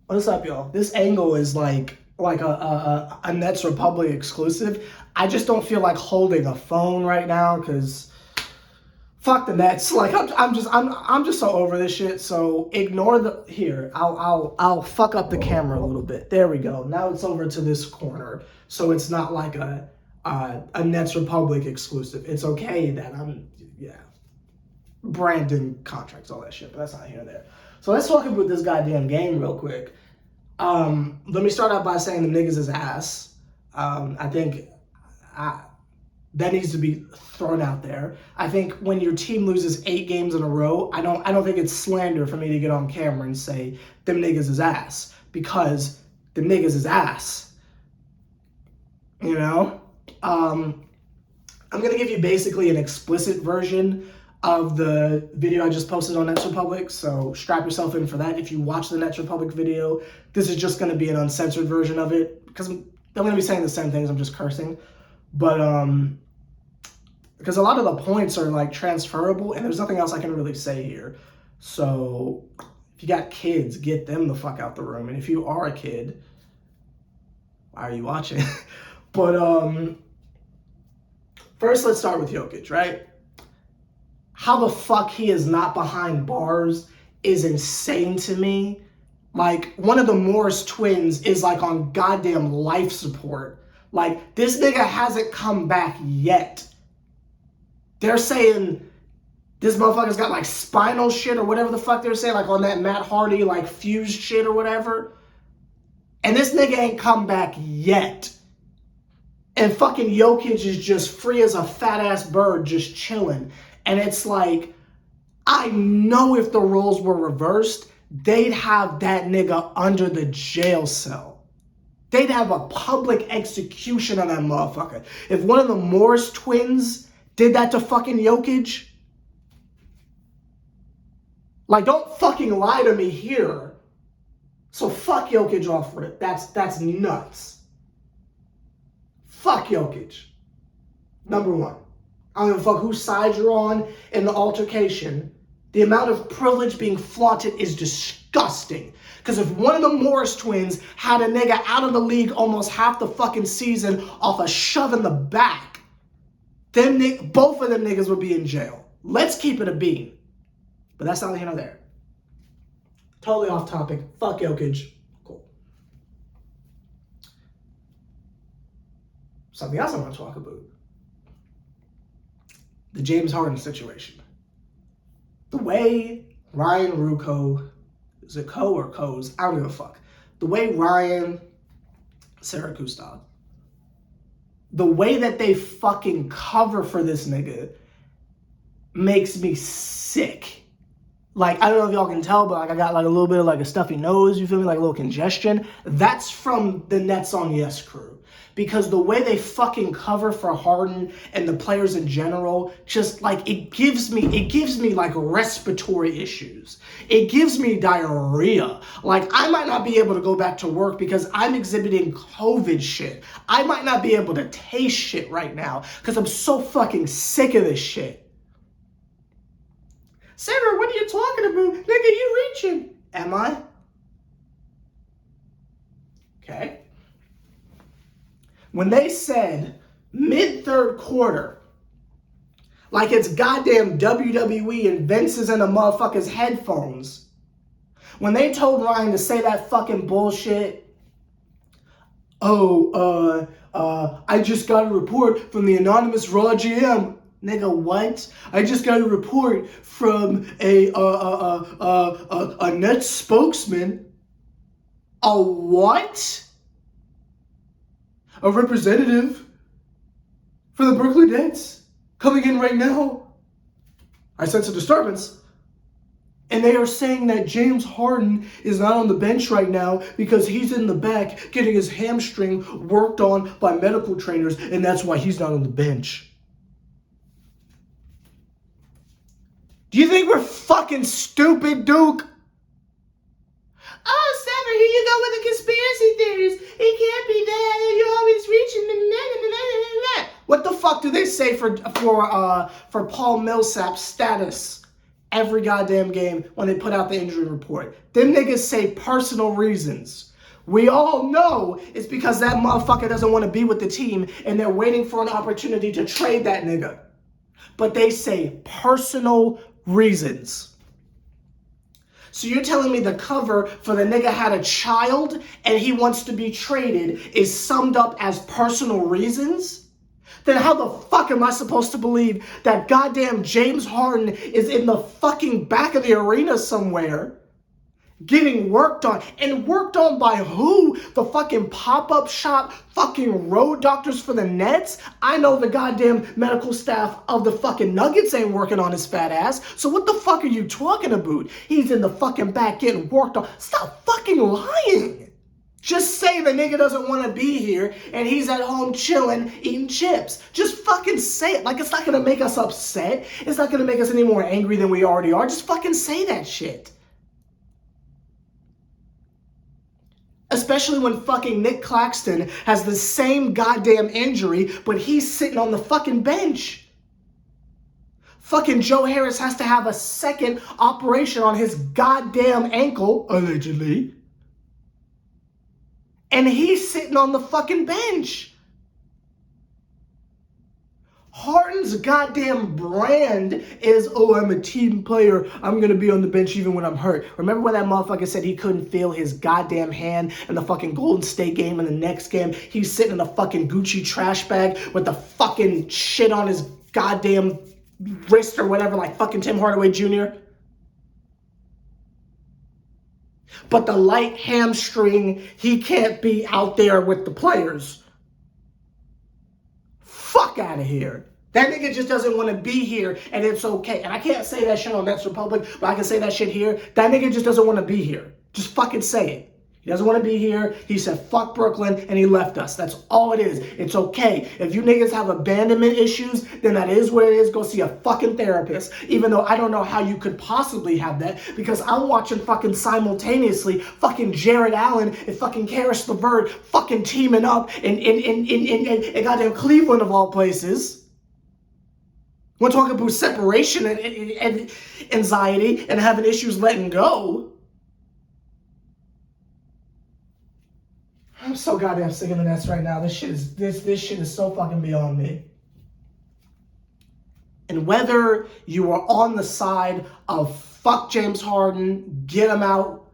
What's up, y'all? This angle is like a Nets Republic exclusive. I just don't feel like holding a phone right now because fuck the Nets. Like I'm just so over this shit. So ignore the here. I'll fuck up the camera a little bit. There we go. Now it's over to this corner, so it's not like a Nets Republic exclusive. It's okay that I'm yeah Brandon contracts, all that shit, but that's not here or there. So let's talk about this goddamn game real quick. Let me start out by saying the niggas is ass. I think that needs to be thrown out there. I think when your team loses 8 games in a row, I don't think it's slander for me to get on camera and say them niggas is ass, because them niggas is ass. You know? I'm gonna give you basically an explicit version of the video I just posted on Nets Republic, so strap yourself in for that. If you watch the Nets Republic video, this is just gonna be an uncensored version of it, because I'm gonna be saying the same things, I'm just cursing. But because a lot of the points are like transferable, and there's nothing else I can really say here. So if you got kids, get them the fuck out the room. And if you are a kid, why are you watching? But first, let's start with Jokic, right? How the fuck he is not behind bars is insane to me. Like, one of the Morris twins is like on goddamn life support. Like, this nigga hasn't come back yet. They're saying this motherfucker's got like spinal shit or whatever the fuck they're saying, like on that Matt Hardy like fused shit or whatever. And this nigga ain't come back yet. And fucking Jokic is just free as a fat ass bird, just chilling. And it's like, I know if the roles were reversed, they'd have that nigga under the jail cell. They'd have a public execution on that motherfucker. If one of the Morris twins did that to fucking Jokic, like, don't fucking lie to me here. So fuck Jokic off for it. That's nuts. Fuck Jokic. Number one. I don't give a fuck whose side you're on in the altercation. The amount of privilege being flaunted is disgusting. Because if one of the Morris twins had a nigga out of the league almost half the fucking season off a shove in the back, then both of them niggas would be in jail. Let's keep it a bean. But that's not here nor there. Totally off topic. Fuck Jokic. Cool. Something else I want to talk about. The James Harden situation. The way Ryan Ruocco, is it Co or Co's? I don't give a fuck. The way Ryan, Sarah Kustal, the way that they fucking cover for this nigga makes me sick. Like, I don't know if y'all can tell, but like I got like a little bit of like a stuffy nose, you feel me? Like a little congestion. That's from the Nets on Yes crew. Because the way they fucking cover for Harden and the players in general, just like it gives me like respiratory issues. It gives me diarrhea. Like, I might not be able to go back to work because I'm exhibiting COVID shit. I might not be able to taste shit right now because I'm so fucking sick of this shit. Sarah, what are you talking about? Nigga, you reaching. Am I? Okay. When they said mid-third quarter, like it's goddamn WWE and Vince is in a motherfucker's headphones, when they told Ryan to say that fucking bullshit, I just got a report from the anonymous Raw GM. Nigga, what? I just got a report from a Nets spokesman. A what? A representative for the Brooklyn Nets coming in right now. I sense a disturbance. And they are saying that James Harden is not on the bench right now because he's in the back getting his hamstring worked on by medical trainers, and that's why he's not on the bench. Do you think we're fucking stupid, Duke? Oh, Sever, here you go with the conspiracy theories. It can't be that. You're always reaching. What the fuck do they say for Paul Millsap's status Every goddamn game when they put out the injury report. Them niggas say personal reasons. We all know it's because that motherfucker doesn't want to be with the team and they're waiting for an opportunity to trade that nigga. But they say personal reasons. So you're telling me the cover for the nigga had a child and he wants to be traded is summed up as personal reasons? Then how the fuck am I supposed to believe that goddamn James Harden is in the fucking back of the arena somewhere getting worked on? And worked on by who? The fucking pop-up shop fucking road doctors for the Nets? I know the goddamn medical staff of the fucking Nuggets ain't working on his fat ass. So what the fuck are you talking about? He's in the fucking back getting worked on. Stop fucking lying. Just say the nigga doesn't want to be here and he's at home chilling, eating chips. Just fucking say it. Like, it's not going to make us upset. It's not going to make us any more angry than we already are. Just fucking say that shit. Especially when fucking Nick Claxton has the same goddamn injury, but he's sitting on the fucking bench. Fucking Joe Harris has to have a second operation on his goddamn ankle, allegedly. And he's sitting on the fucking bench. Harden's goddamn brand is, oh, I'm a team player. I'm going to be on the bench even when I'm hurt. Remember when that motherfucker said he couldn't feel his goddamn hand in the fucking Golden State game and the next game? He's sitting in a fucking Gucci trash bag with the fucking shit on his goddamn wrist or whatever, like fucking Tim Hardaway Jr. But the light hamstring, he can't be out there with the players. Fuck out of here. That nigga just doesn't want to be here, and it's okay. And I can't say that shit on Nets Republic, but I can say that shit here. That nigga just doesn't want to be here. Just fucking say it. He doesn't want to be here. He said, fuck Brooklyn, and he left us. That's all it is. It's okay. If you niggas have abandonment issues, then that is what it is. Go see a fucking therapist. Even though I don't know how you could possibly have that, because I'm watching fucking simultaneously fucking Jared Allen and fucking Karis LeVert fucking teaming up in goddamn Cleveland of all places. We're talking about separation and anxiety and having issues letting go. I'm so goddamn sick of the Nets right now. This shit is so fucking beyond me. And whether you are on the side of fuck James Harden, get him out,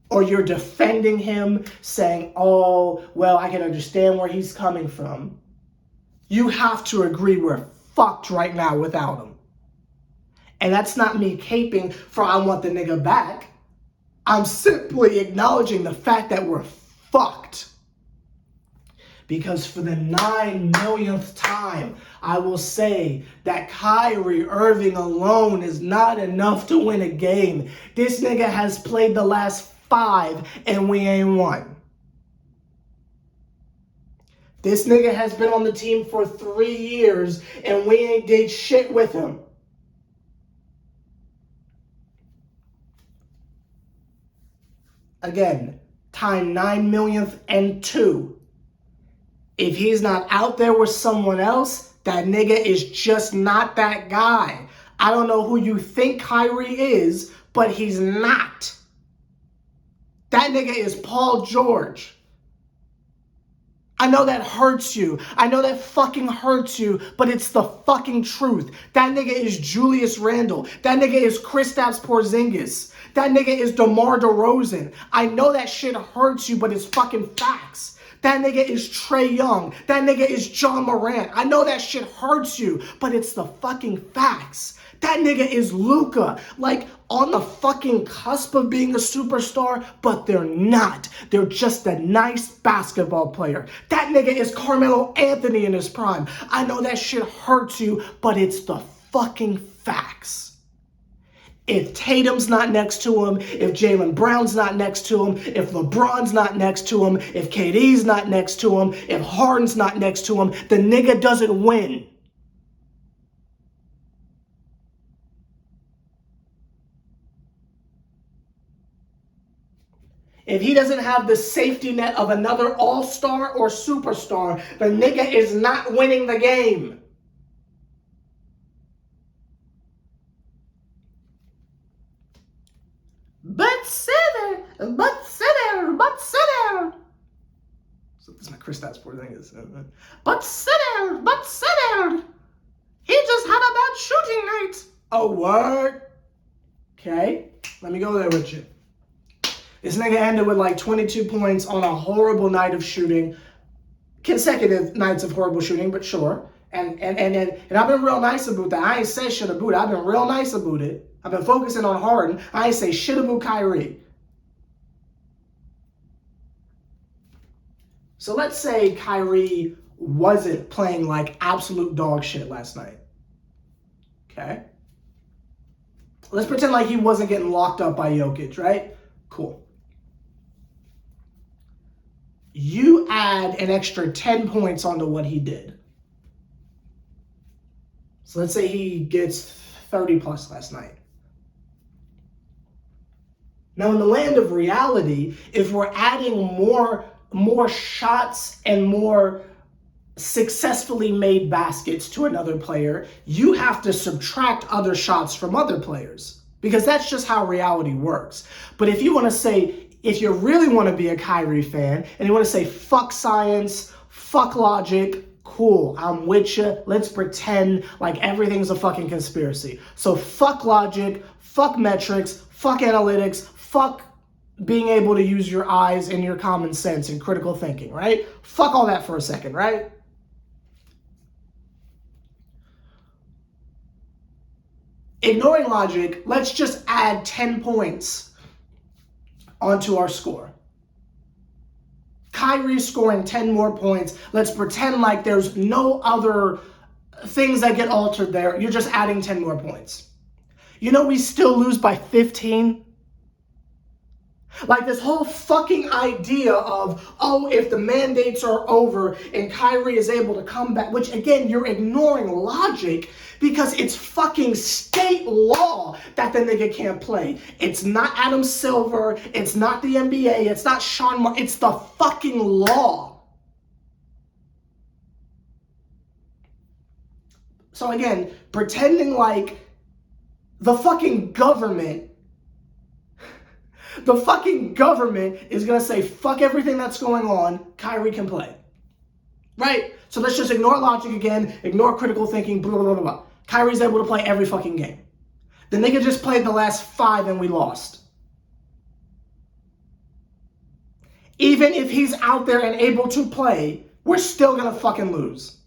or you're defending him saying, oh, well, I can understand where he's coming from, you have to agree we're fucked right now without him. And that's not me caping for I want the nigga back. I'm simply acknowledging the fact that we're fucked. Because for the 9 millionth time, I will say that Kyrie Irving alone is not enough to win a game. This nigga has played the last 5 and we ain't won. This nigga has been on the team for 3 years and we ain't did shit with him. Again, time 9 millionth and 2. If he's not out there with someone else, that nigga is just not that guy. I don't know who you think Kyrie is, but he's not. That nigga is Paul George. I know that hurts you. I know that fucking hurts you, but it's the fucking truth. That nigga is Julius Randle. That nigga is Kristaps Porzingis. That nigga is DeMar DeRozan. I know that shit hurts you, but it's fucking facts. That nigga is Trae Young. That nigga is John Morant. I know that shit hurts you, but it's the fucking facts. That nigga is Luka, like on the fucking cusp of being a superstar, but they're not. They're just a nice basketball player. That nigga is Carmelo Anthony in his prime. I know that shit hurts you, but it's the fucking facts. If Tatum's not next to him, if Jaylen Brown's not next to him, if LeBron's not next to him, if KD's not next to him, if Harden's not next to him, the nigga doesn't win. If he doesn't have the safety net of another all-star or superstar, the nigga is not winning the game. But center. So this is my Kristaps Porzingis. But center. He just had a bad shooting night. Oh, what? Okay, let me go there with you. This nigga ended with like 22 points on a horrible night of shooting. Consecutive nights of horrible shooting, but sure. And I've been real nice about that. I ain't say shit about it. I've been real nice about it. I've been focusing on Harden. I ain't say shit about Kyrie. So let's say Kyrie wasn't playing like absolute dog shit last night. Okay? Let's pretend like he wasn't getting locked up by Jokic, right? Cool. You add an extra 10 points onto what he did. So let's say he gets 30 plus last night. Now, in the land of reality, if we're adding more shots and more successfully made baskets to another player, you have to subtract other shots from other players, because that's just how reality works. But if you want to say, if you really want to be a Kyrie fan and you want to say fuck science, fuck logic, cool, I'm with you. Let's pretend like everything's a fucking conspiracy. So fuck logic, fuck metrics, fuck analytics, fuck being able to use your eyes and your common sense and critical thinking, right? Fuck all that for a second, right? Ignoring logic, let's just add 10 points onto our score. Kyrie scoring 10 more points. Let's pretend like there's no other things that get altered there. You're just adding 10 more points. You know we still lose by 15? Like this whole fucking idea of, oh, if the mandates are over and Kyrie is able to come back, which again, you're ignoring logic because it's fucking state law that the nigga can't play. It's not Adam Silver. It's not the NBA. It's not Sean Marks. It's the fucking law. So again, pretending like the fucking government is going to say, fuck everything that's going on, Kyrie can play. Right? So let's just ignore logic again, ignore critical thinking, blah, blah, blah, blah. Kyrie's able to play every fucking game. The nigga just played the last 5 and we lost. Even if he's out there and able to play, we're still going to fucking lose.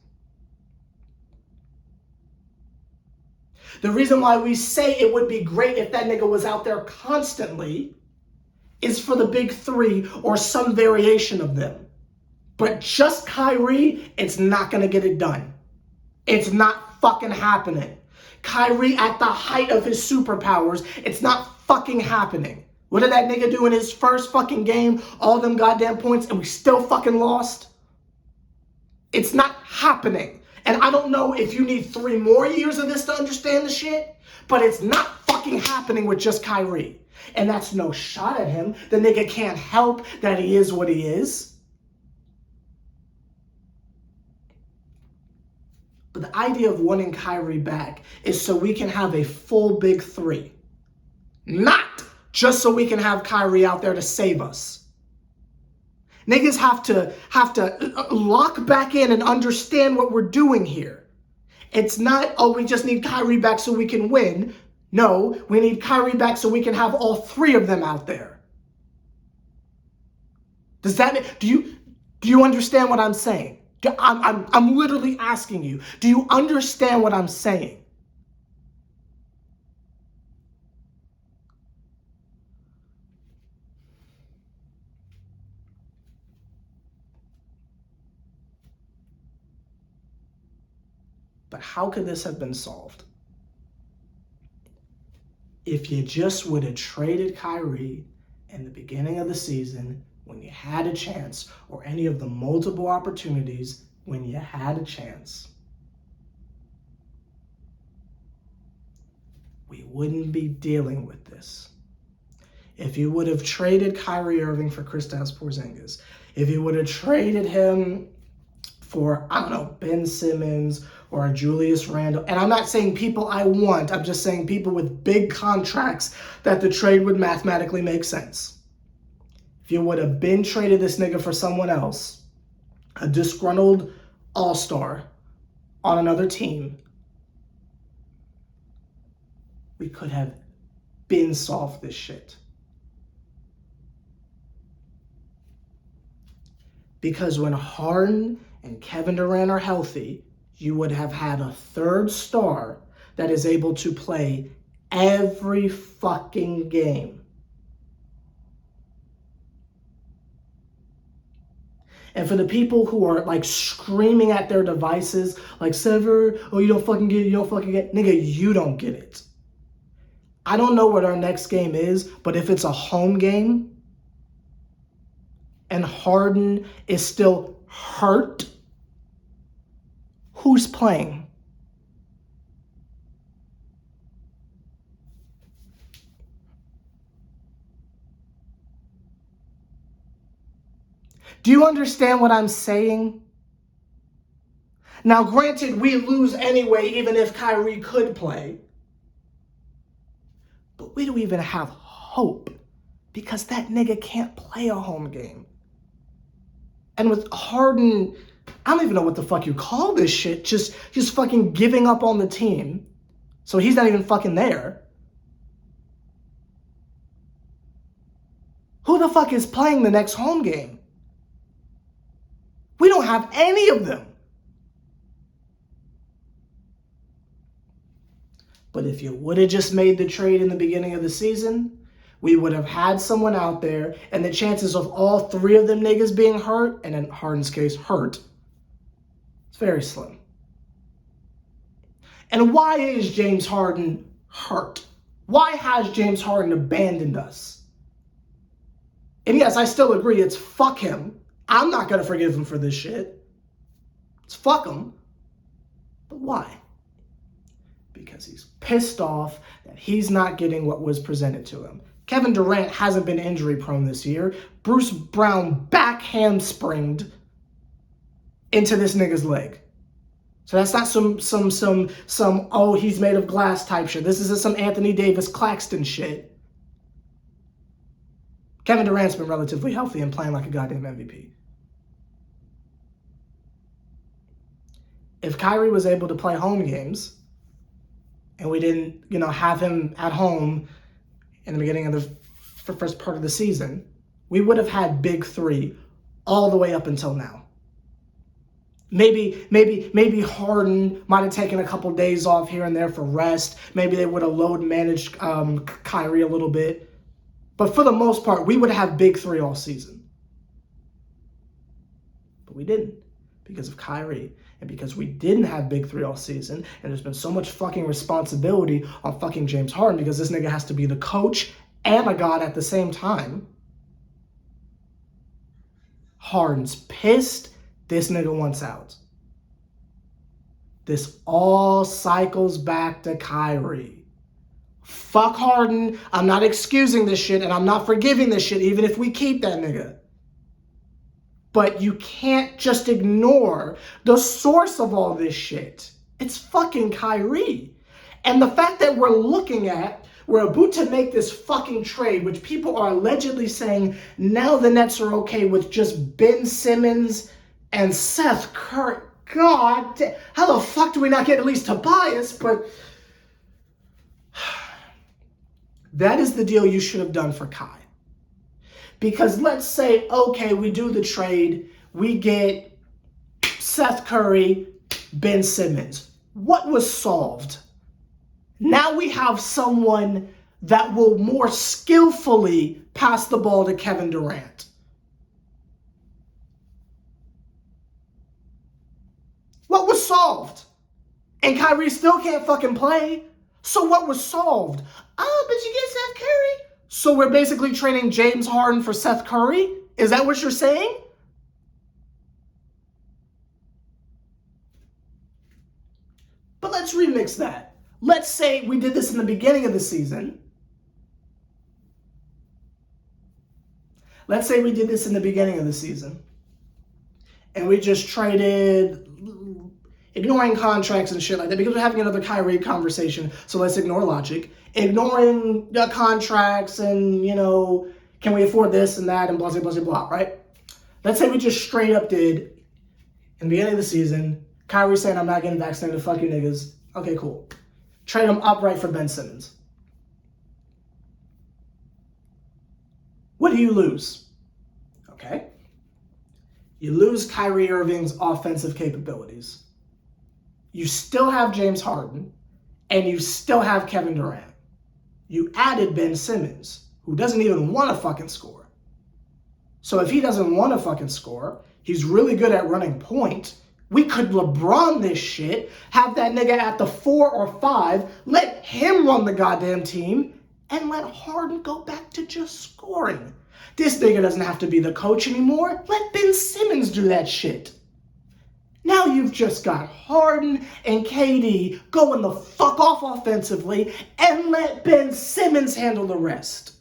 The reason why we say it would be great if that nigga was out there constantly is for the big 3 or some variation of them. But just Kyrie, it's not going to get it done. It's not fucking happening. Kyrie at the height of his superpowers, it's not fucking happening. What did that nigga do in his first fucking game? All them goddamn points and we still fucking lost? It's not happening. And I don't know if you need 3 more years of this to understand the shit, but it's not fucking happening with just Kyrie. And that's no shot at him. The nigga can't help that he is what he is. But the idea of wanting Kyrie back is so we can have a full big 3. Not just so we can have Kyrie out there to save us. Niggas have to lock back in and understand what we're doing here. It's not, oh, we just need Kyrie back so we can win. No, we need Kyrie back so we can have all 3 of them out there. Does that, do you understand what I'm saying? I'm literally asking you, do you understand what I'm saying? But how could this have been solved? If you just would have traded Kyrie in the beginning of the season when you had a chance, or any of the multiple opportunities when you had a chance, we wouldn't be dealing with this. If you would have traded Kyrie Irving for Kristaps Porzingis, if you would have traded him for, I don't know, Ben Simmons or a Julius Randle, and I'm not saying people I want, I'm just saying people with big contracts that the trade would mathematically make sense. if you would have been traded this nigga for someone else, a disgruntled all-star on another team, we could have been solved this shit. Because when Harden and Kevin Durant are healthy, you would have had a third star that is able to play every fucking game. And for the people who are like screaming at their devices, like, Sever, oh, you don't fucking get it, nigga, you don't get it. I don't know what our next game is, but if it's a home game and Harden is still hurt, who's playing? Do you understand what I'm saying? Now, granted, we lose anyway, even if Kyrie could play. But we don't even have hope because that nigga can't play a home game. And with Harden, I don't even know what the fuck you call this shit. Just fucking giving up on the team. So he's not even fucking there. Who the fuck is playing the next home game? We don't have any of them. But if you would have just made the trade in the beginning of the season, we would have had someone out there, and the chances of all three of them niggas being hurt, and in Harden's case, hurt, it's very slim. And why is James Harden hurt? Why has James Harden abandoned us? And yes, I still agree, it's fuck him. I'm not going to forgive him for this shit. It's fuck him. But why? Because he's pissed off that he's not getting what was presented to him. Kevin Durant hasn't been injury prone this year. Bruce Brown back handspringed into this nigga's leg. So that's not some oh, he's made of glass type shit. This isn't some Anthony Davis Claxton shit. Kevin Durant's been relatively healthy and playing like a goddamn MVP. If Kyrie was able to play home games, and we didn't, have him at home in the beginning of the first part of the season, we would have had big three all the way up until now. Maybe Harden might have taken a couple days off here and there for rest. Maybe they would have load managed Kyrie a little bit. But for the most part, we would have big three all season. But we didn't because of Kyrie. And because we didn't have big three all season, and there's been so much fucking responsibility on fucking James Harden because this nigga has to be the coach and a god at the same time. Harden's pissed. This nigga wants out. This all cycles back to Kyrie. Fuck Harden. I'm not excusing this shit, and I'm not forgiving this shit, even if we keep that nigga. But you can't just ignore the source of all this shit. It's fucking Kyrie. And the fact that we're about to make this fucking trade, which people are allegedly saying now the Nets are okay with just Ben Simmons and Seth Curry. God, how the fuck do we not get at least Tobias? But that is the deal you should have done for Kai. Because let's say, okay, we do the trade, we get Seth Curry, Ben Simmons. What was solved? Now we have someone that will more skillfully pass the ball to Kevin Durant. What was solved? And Kyrie still can't fucking play. So what was solved? Oh, but you get Seth Curry. So we're basically trading James Harden for Seth Curry? Is that what you're saying? But let's remix that. Let's say we did this in the beginning of the season. Let's say we did this in the beginning of the season. And we just traded, ignoring contracts and shit like that, because we're having another Kyrie conversation, so let's ignore logic. Ignoring the contracts and, Can we afford this and that and blah, blah, blah, blah, right? Let's say we just straight up did, in the beginning of the season, Kyrie saying, I'm not getting vaccinated, fuck you niggas. Okay, cool. Trade him upright for Ben Simmons. What do you lose? Okay. You lose Kyrie Irving's offensive capabilities. You still have James Harden, and you still have Kevin Durant. You added Ben Simmons, who doesn't even want to fucking score. So if he doesn't want to fucking score, he's really good at running point. We could LeBron this shit, have that nigga at the 4 or 5, let him run the goddamn team, and let Harden go back to just scoring. This nigga doesn't have to be the coach anymore. Let Ben Simmons do that shit. Now you've just got Harden and KD going the fuck off offensively and let Ben Simmons handle the rest.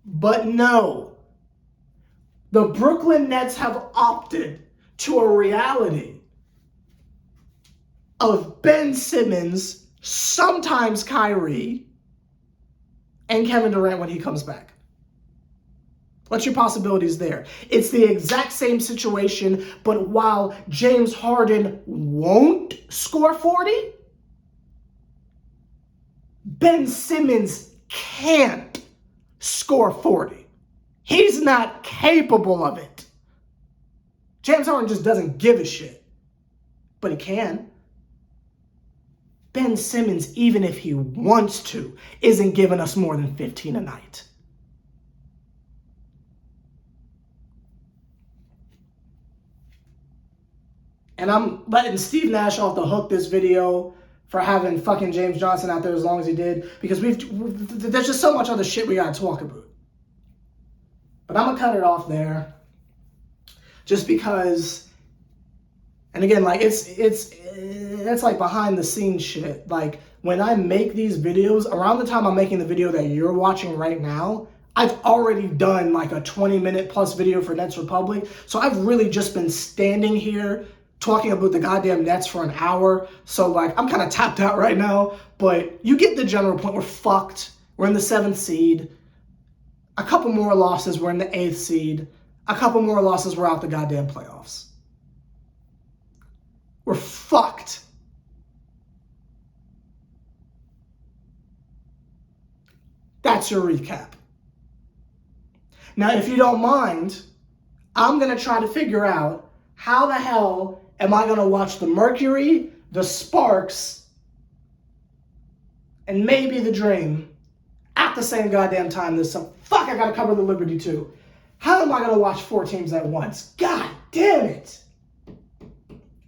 But no. The Brooklyn Nets have opted to a reality of Ben Simmons, sometimes Kyrie, and Kevin Durant when he comes back. What's your possibilities there? It's the exact same situation, but while James Harden won't score 40, Ben Simmons can't score 40. He's not capable of it. James Harden just doesn't give a shit, but he can. Ben Simmons, even if he wants to, isn't giving us more than 15 a night. And I'm letting Steve Nash off the hook this video for having fucking James Johnson out there as long as he did, because there's just so much other shit we gotta talk about. But I'm gonna cut it off there, just because. And again, like that's like behind the scenes shit. Like when I make these videos, around the time I'm making the video that you're watching right now, I've already done like a 20-minute plus video for Nets Republic. So I've really just been standing here talking about the goddamn Nets for an hour. So like I'm kind of tapped out right now, but you get the general point. We're fucked. We're in the 7th seed. A couple more losses, we're in the 8th seed. A couple more losses, we're out the goddamn playoffs. We're fucked. That's your recap. Now, if you don't mind, I'm going to try to figure out how the hell am I going to watch the Mercury, the Sparks, and maybe the Dream at the same goddamn time this summer. Fuck, I got to cover the Liberty too. How am I going to watch 4 teams at once? God damn it.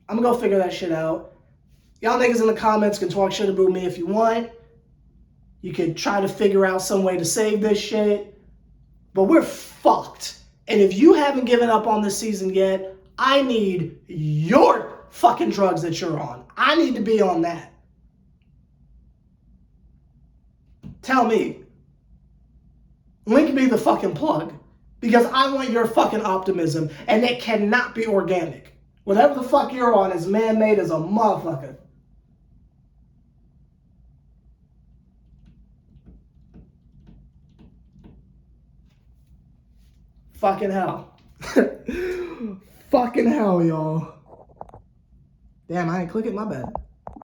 I'm going to go figure that shit out. Y'all niggas in the comments can talk shit about me if you want. You could try to figure out some way to save this shit. But we're fucked. And if you haven't given up on this season yet, I need your fucking drugs that you're on. I need to be on that. Tell me. Link me the fucking plug. Because I want your fucking optimism. And it cannot be organic. Whatever the fuck you're on is man-made as a motherfucker. Fucking hell. Fucking hell, y'all. Damn, I ain't clicking, my bad.